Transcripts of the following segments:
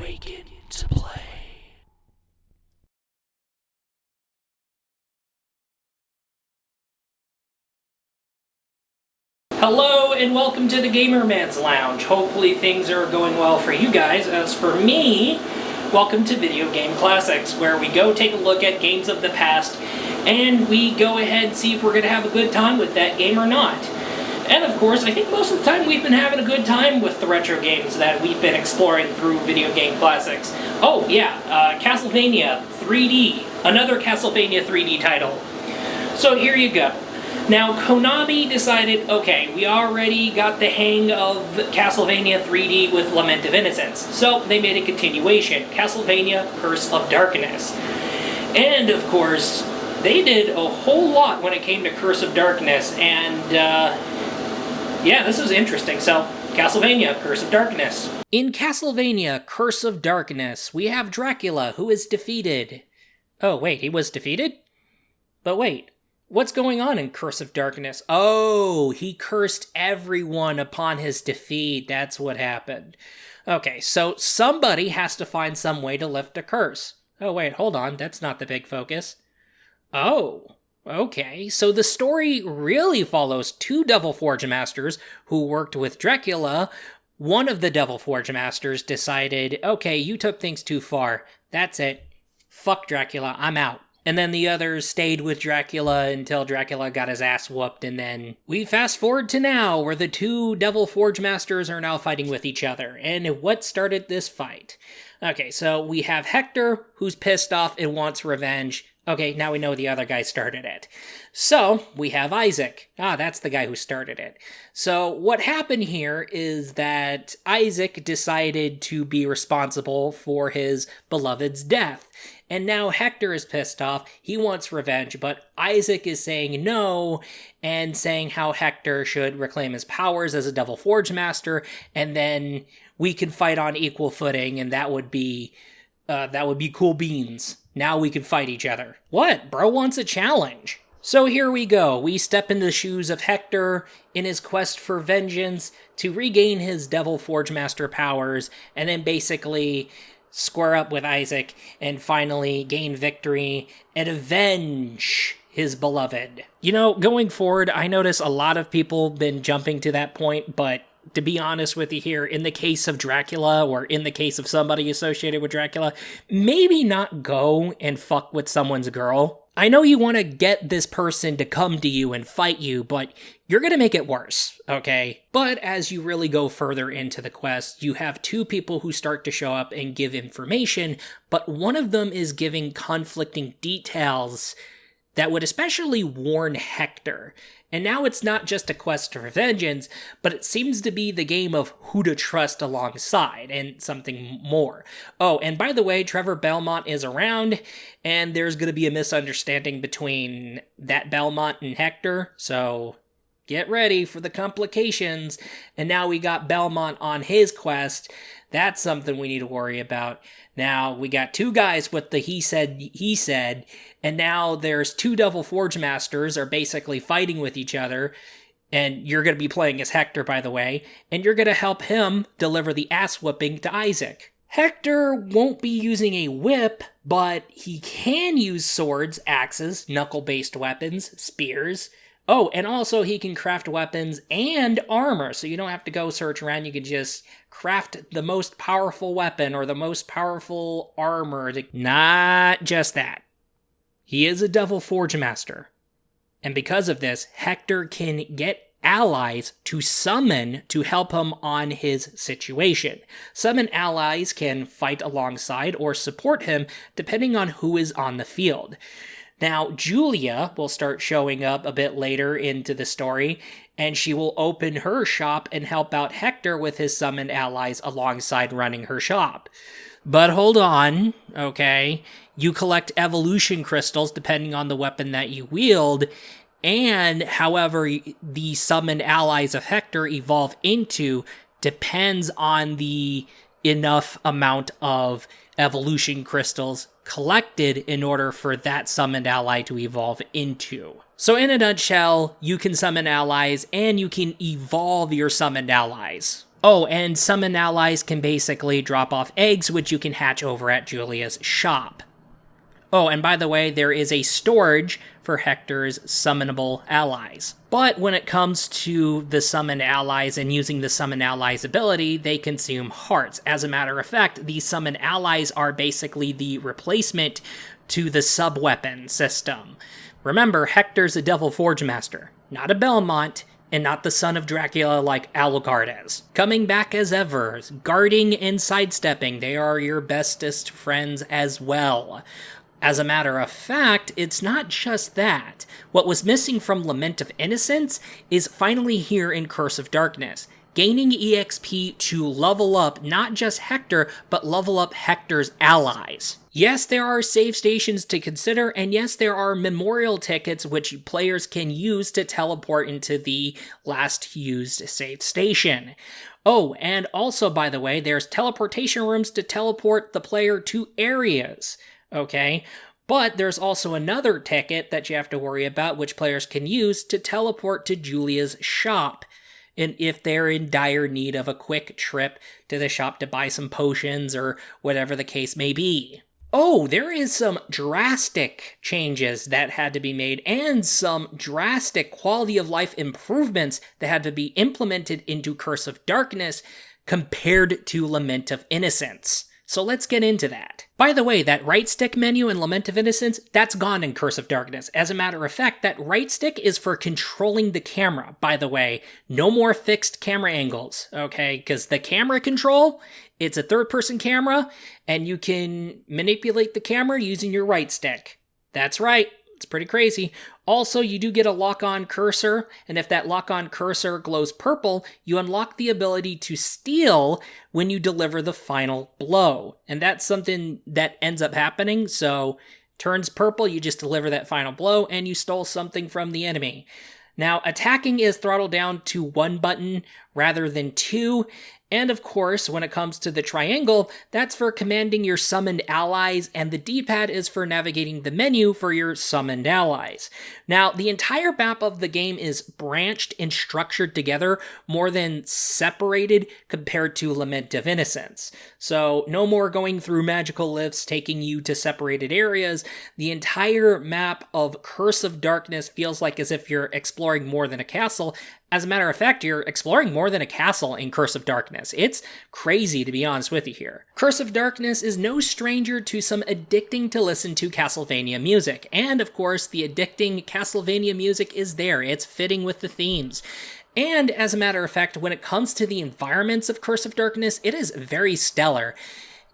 Awaken to play. Hello and welcome to the Gamer Man's Lounge. Hopefully things are going well for you guys. As for me, welcome to Video Game Classics, where we go take a look at games of the past and we go ahead and see if we're going to have a good time with that game or not. And of course, I think most of the time we've been having a good time with the retro games that we've been exploring through Video Game Classics. Oh yeah, Castlevania 3D, another Castlevania 3D title. So here you go. Now, Konami decided, okay, we already got the hang of Castlevania 3D with Lament of Innocence, so they made a continuation, Castlevania Curse of Darkness. And, of course, they did a whole lot when it came to Curse of Darkness, and, yeah, this was interesting. So, Castlevania Curse of Darkness. In Castlevania Curse of Darkness, we have Dracula, who is defeated. Oh, wait, he was defeated? But wait. What's going on in Curse of Darkness? Oh, he cursed everyone upon his defeat. That's what happened. Okay, so somebody has to find some way to lift a curse. Oh, wait, hold on. That's not the big focus. Oh, okay. So the story really follows two Devil Forge Masters who worked with Dracula. One of the Devil Forge Masters decided, okay, you took things too far. That's it. Fuck Dracula. I'm out. And then the others stayed with Dracula until Dracula got his ass whooped, and then we fast forward to now, where the two Devil Forge Masters are now fighting with each other. And what started this fight? Okay, so we have Hector, who's pissed off and wants revenge. Okay, now we know the other guy started it. So, we have Isaac. Ah, that's the guy who started it. So, what happened here is that Isaac decided to be responsible for his beloved's death. And now Hector is pissed off, he wants revenge, but Isaac is saying no, and saying how Hector should reclaim his powers as a Devil Forge Master, and then we can fight on equal footing, and that would be cool beans. Now we can fight each other. What? Bro wants a challenge. So here we go. We step into the shoes of Hector in his quest for vengeance to regain his Devil Forge Master powers, and then basically square up with Isaac and finally gain victory and avenge his beloved. You know, going forward, I notice a lot of people been jumping to that point, but to be honest with you here, in the case of Dracula, or in the case of somebody associated with Dracula, maybe not go and fuck with someone's girl. I know you want to get this person to come to you and fight you, but you're going to make it worse, okay? But as you really go further into the quest, you have two people who start to show up and give information, but one of them is giving conflicting details that would especially warn Hector. And now it's not just a quest for vengeance, but it seems to be the game of who to trust alongside, and something more. Oh, and by the way, Trevor Belmont is around, and there's going to be a misunderstanding between that Belmont and Hector, so get ready for the complications. And now we got Belmont on his quest. That's something we need to worry about. Now, we got two guys with the he said, and now there's two Devil Forge Masters are basically fighting with each other, and you're going to be playing as Hector, by the way, and you're going to help him deliver the ass whooping to Isaac. Hector won't be using a whip, but he can use swords, axes, knuckle-based weapons, spears. Oh, and also he can craft weapons and armor, so you don't have to go search around. You can just craft the most powerful weapon or the most powerful armor. Not just that. He is a Devil Forge Master. And because of this, Hector can get allies to summon to help him on his situation. Summon allies can fight alongside or support him depending on who is on the field. Now, Julia will start showing up a bit later into the story, and she will open her shop and help out Hector with his summoned allies alongside running her shop. But hold on, okay? You collect evolution crystals depending on the weapon that you wield, and however the summoned allies of Hector evolve into depends on the enough amount of evolution crystals collected in order for that summoned ally to evolve into. So in a nutshell, you can summon allies and you can evolve your summoned allies. Oh, and summon allies can basically drop off eggs, which you can hatch over at Julia's shop. Oh, and by the way, there is a storage for Hector's summonable allies. But when it comes to the summoned allies and using the summon allies ability, they consume hearts. As a matter of fact, these summoned allies are basically the replacement to the sub-weapon system. Remember, Hector's a Devil Forge Master, not a Belmont, and not the son of Dracula like Alucard is. Coming back as ever, guarding and sidestepping, they are your bestest friends as well. As a matter of fact, it's not just that. What was missing from Lament of Innocence is finally here in Curse of Darkness. Gaining EXP to level up not just Hector, but level up Hector's allies. Yes, there are save stations to consider, and yes, there are memorial tickets which players can use to teleport into the last used save station. Oh, and also, by the way, there's teleportation rooms to teleport the player to areas. Okay, but there's also another ticket that you have to worry about which players can use to teleport to Julia's shop, and if they're in dire need of a quick trip to the shop to buy some potions or whatever the case may be. Oh, there is some drastic changes that had to be made and some drastic quality of life improvements that had to be implemented into Curse of Darkness compared to Lament of Innocence. So let's get into that. By the way, that right stick menu in Lament of Innocence, that's gone in Curse of Darkness. As a matter of fact, that right stick is for controlling the camera. By the way, no more fixed camera angles, okay? Because the camera control, it's a third-person camera, and you can manipulate the camera using your right stick. That's right. It's pretty crazy. Also, you do get a lock-on cursor, and if that lock-on cursor glows purple, you unlock the ability to steal when you deliver the final blow. And that's something that ends up happening, so turns purple, you just deliver that final blow, and you stole something from the enemy. Now, attacking is throttled down to 1 button rather than 2, and of course, when it comes to the triangle, that's for commanding your summoned allies, and the D-pad is for navigating the menu for your summoned allies. Now, the entire map of the game is branched and structured together more than separated compared to Lament of Innocence. So, no more going through magical lifts taking you to separated areas. The entire map of Curse of Darkness feels like as if you're exploring more than a castle. As a matter of fact, you're exploring more than a castle in Curse of Darkness. It's crazy, to be honest with you here. Curse of Darkness is no stranger to some addicting to listen to Castlevania music. And of course, the addicting Castlevania music is there. It's fitting with the themes. And as a matter of fact, when it comes to the environments of Curse of Darkness, it is very stellar.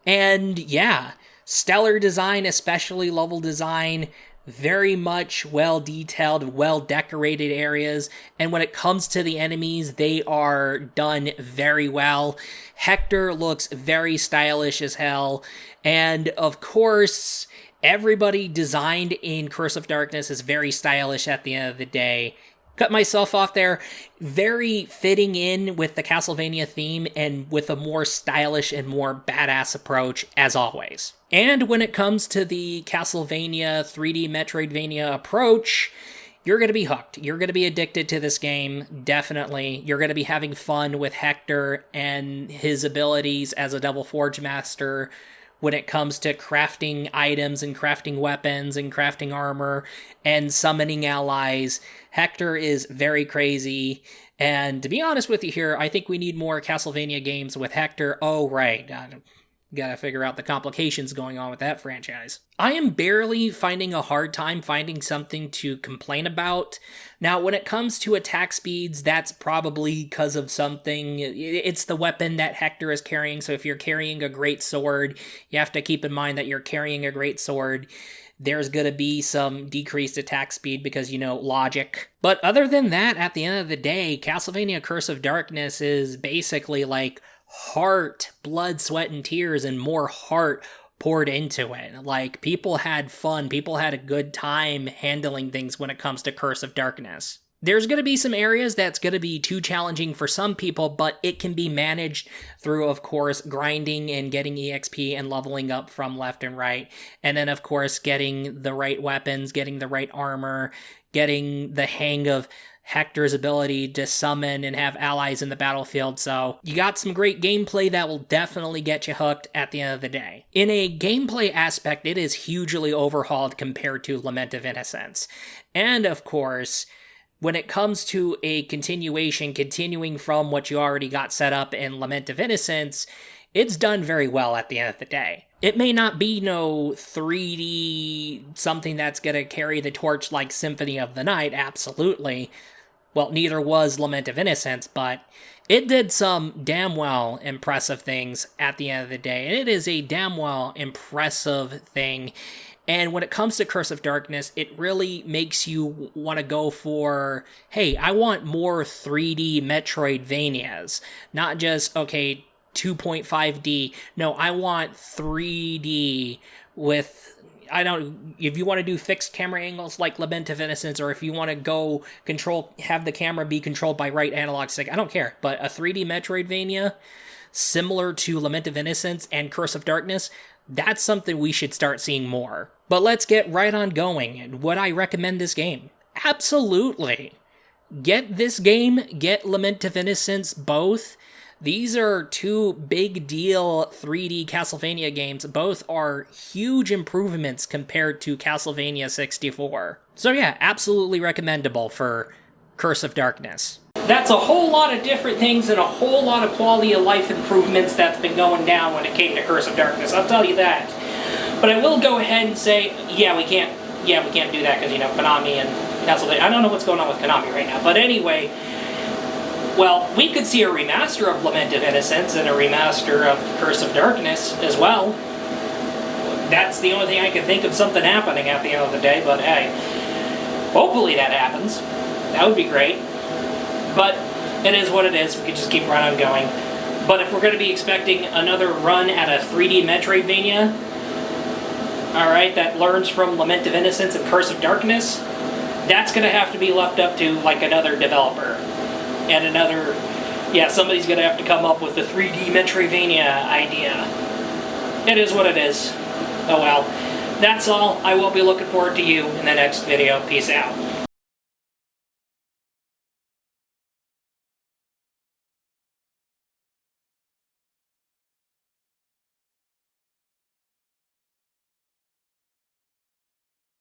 And yeah, stellar design, especially level design, very much well-detailed, well-decorated areas, and when it comes to the enemies, they are done very well. Hector looks very stylish as hell, and of course, everybody designed in Curse of Darkness is very stylish at the end of the day. Cut myself off there. Very fitting in with the Castlevania theme and with a more stylish and more badass approach as always. And when it comes to the Castlevania 3D Metroidvania approach, you're going to be hooked. You're going to be addicted to this game, definitely. You're going to be having fun with Hector and his abilities as a Devil Forge Master when it comes to crafting items and crafting weapons and crafting armor and summoning allies. Hector is very crazy, and to be honest with you here, I think we need more Castlevania games with Hector. Oh, right, gotta figure out the complications going on with that franchise. I am barely finding a hard time finding something to complain about. Now, when it comes to attack speeds, that's probably because of something. It's the weapon that Hector is carrying, so if you're carrying a great sword, you have to keep in mind that you're carrying a great sword. There's gonna be some decreased attack speed because, logic. But other than that, at the end of the day, Castlevania Curse of Darkness is basically like heart, blood, sweat, and tears, and more heart poured into it. Like, people had fun, people had a good time handling things when it comes to Curse of Darkness. There's going to be some areas that's going to be too challenging for some people, but it can be managed through, of course, grinding and getting EXP and leveling up from left and right. And then, of course, getting the right weapons, getting the right armor, getting the hang of Hector's ability to summon and have allies in the battlefield. So you got some great gameplay that will definitely get you hooked at the end of the day. In a gameplay aspect, it is hugely overhauled compared to Lament of Innocence. And, of course, when it comes to a continuing from what you already got set up in Lament of Innocence, it's done very well at the end of the day. It may not be no 3D something that's going to carry the torch like Symphony of the Night, absolutely. Well, neither was Lament of Innocence, but it did some damn well impressive things at the end of the day, and it is a damn well impressive thing. And when it comes to Curse of Darkness, it really makes you want to go for, hey, I want more 3D Metroidvanias. Not just, okay, 2.5D. No, I want 3D with, if you want to do fixed camera angles like Lament of Innocence, or if you want to go have the camera be controlled by right analog stick, I don't care. But a 3D Metroidvania, similar to Lament of Innocence and Curse of Darkness, that's something we should start seeing more. But let's get right on going. Would I recommend this game? Absolutely. Get this game, get Lament of Innocence, both. These are two big deal 3D Castlevania games. Both are huge improvements compared to Castlevania 64. So yeah, absolutely recommendable for Curse of Darkness. That's a whole lot of different things and a whole lot of quality of life improvements that's been going down when it came to Curse of Darkness, I'll tell you that. But I will go ahead and say, yeah, we can't do that because, Konami and Castlevania, I don't know what's going on with Konami right now, but anyway, well, we could see a remaster of Lament of Innocence and a remaster of Curse of Darkness as well. That's the only thing I can think of something happening at the end of the day, but hey, hopefully that happens. That would be great. But it is what it is. We could just keep right on going. But if we're going to be expecting another run at a 3D Metroidvania, alright, that learns from Lament of Innocence and Curse of Darkness, that's going to have to be left up to, like, another developer. And somebody's going to have to come up with the 3D Metroidvania idea. It is what it is. Oh well. That's all. I will be looking forward to you in the next video. Peace out.